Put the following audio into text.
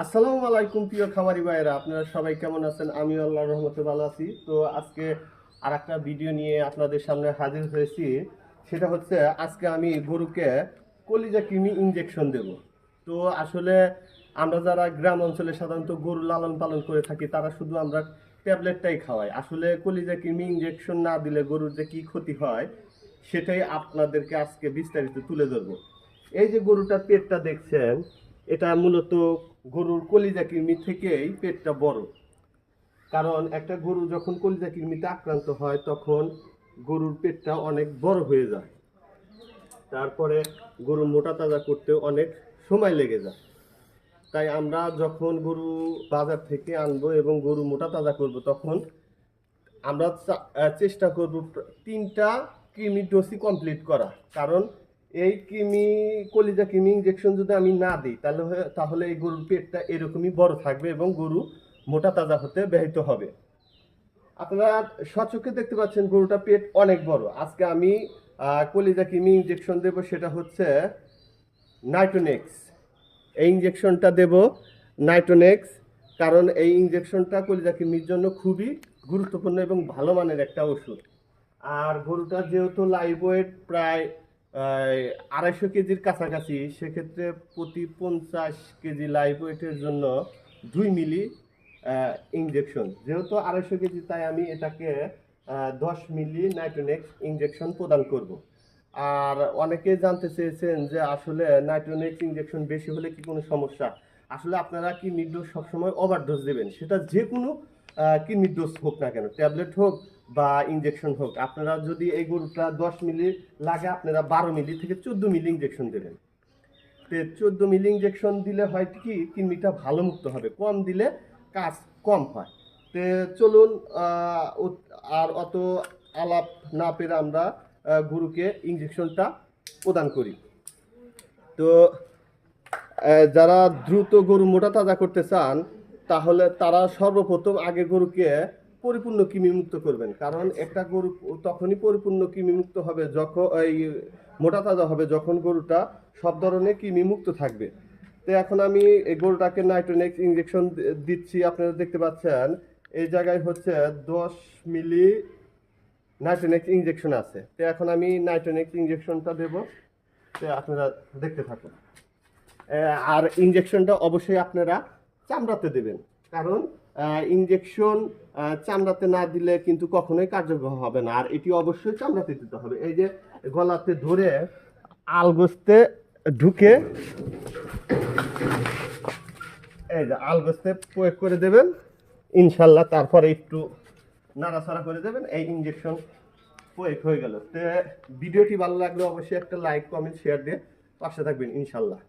আসসালামু আলাইকুম প্রিয় খামারি ভাইয়েরা, আপনারা সবাই কেমন আছেন? আমি আল্লাহর রহমতে ভালো আছি। তো আজকে আর একটা ভিডিও নিয়ে আপনাদের সামনে হাজির হয়েছি। সেটা হচ্ছে আজকে আমি গরুকে কলিজা কৃমি ইঞ্জেকশন দেব। তো আসলে আমরা যারা গ্রাম অঞ্চলে সাধারণত গরু লালন পালন করে থাকি তারা শুধু আমরা ট্যাবলেটটাই খাওয়াই। আসলে কলিজা কৃমি ইঞ্জেকশন না দিলে গরুর যে কী ক্ষতি হয় সেটাই আপনাদেরকে আজকে বিস্তারিত তুলে ধরবো। এই যে গরুটার পেটটা দেখছেন, এটা মূলত গরুর কলিজা কৃমি থেকেই পেটটা বড়। কারণ একটা গরু যখন কলিজা কৃমিতে আক্রান্ত হয় তখন গরুর পেটটা অনেক বড় হয়ে যায়। তারপরে গরু মোটা তাজা করতে অনেক সময় লেগে যায়। তাই আমরা যখন গরু বাজার থেকে আনবো এবং গরু মোটা তাজা করব তখন আমরা চেষ্টা করব 3টা কৃমি ডোজই কমপ্লিট করা। কারণ এই কলিজা কৃমি ইঞ্জেকশন যদি আমি না দিই তাহলে এই গরুর পেটটা এরকমই বড় থাকবে এবং গরু মোটা তাজা হতে ব্যাহত হবে। আপনারা সচক্ষে দেখতে পাচ্ছেন গরুটা পেট অনেক বড়। আজকে আমি কলিজা কৃমি ইঞ্জেকশন দেব, সেটা হচ্ছে নাইট্রোনেক্স। এই ইঞ্জেকশনটা দেব নাইট্রোনেক্স, কারণ এই ইঞ্জেকশনটা কলিজা কৃমির জন্য খুবই গুরুত্বপূর্ণ এবং ভালো মানের একটা ওষুধ। আর গরুটা যেহেতু লাইভ ওয়েট প্রায় 250 কেজির কাছাকাছি, সেক্ষেত্রে প্রতি 50 কেজি লাইভ ওয়েটের জন্য 2 মিলি ইঞ্জেকশন। যেহেতু 250 কেজি তাই আমি এটাকে 10 মিলি নাইট্রোনেক্স ইঞ্জেকশন প্রদান করব। আর অনেকে জানতে চেয়েছেন যে আসলে নাইট্রোনেক্স ইঞ্জেকশন বেশি হলে কি কোনো সমস্যা? আসলে আপনারা কিডনির ডোজ সবসময় ওভারডোজ দেবেন, সেটা যে কোনো কিডনির ডোজ হোক না কেন, ট্যাবলেট হোক বা ইঞ্জেকশন হোক। আপনারা যদি এই গরুটা 10 মিলি লাগে আপনারা 12 মিলি থেকে 14 মিলি ইঞ্জেকশন দেবেন। তো 14 মিলি ইঞ্জেকশন দিলে হয় কি কিডনিটা ভালো মুক্ত হবে, কম দিলে কাজ কম হয়। তো চলুন আর অত আলাপ না পেরে আমরা গরুকে ইঞ্জেকশনটা প্রদান করি। তো যারা দ্রুত গরু মোটা তাজা করতে চান তাহলে তারা সর্বপ্রথম আগে গরুকে পরিপূর্ণ কৃমিমুক্ত করবেন। কারণ একটা গরু তখনই পরিপূর্ণ কৃমিমুক্ত হবে যখন এই মোটা তাজা হবে যখন গরুটা সব ধরনের কৃমিমুক্ত থাকবে। তো এখন আমি এই গরুটাকে নাইট্রোনেক্স ইঞ্জেকশন দিচ্ছি। আপনারা দেখতে পাচ্ছেন এই জায়গায় হচ্ছে 10 মিলি নাইট্রোনেক্স ইঞ্জেকশন আছে। তো এখন আমি নাইট্রোনেক্স ইঞ্জেকশনটা দেব। তো আপনারা দেখতে থাকুন। আর ইঞ্জেকশনটা অবশ্যই আপনারা চামড়াতে দেবেন, কারণ ইঞ্জেকশন চামড়াতে না দিলে কিন্তু কখনোই কার্যকর হবে না। আর এটি অবশ্যই চামড়াতে দিতে হবে। এই যে গলাতে ধরে আলগোস্তে ঢুকে এই যে আলগোস্তে প্রয়োগ করে দেবেন ইনশাল্লাহ। তারপরে একটু নাড়াচাড়া করে দেবেন, এই ইঞ্জেকশন প্রয়োগ হয়ে গেল। তো ভিডিওটি ভালো লাগলে অবশ্যই একটা লাইক কমেন্ট শেয়ার দিয়ে পাশে থাকবেন ইনশাল্লাহ।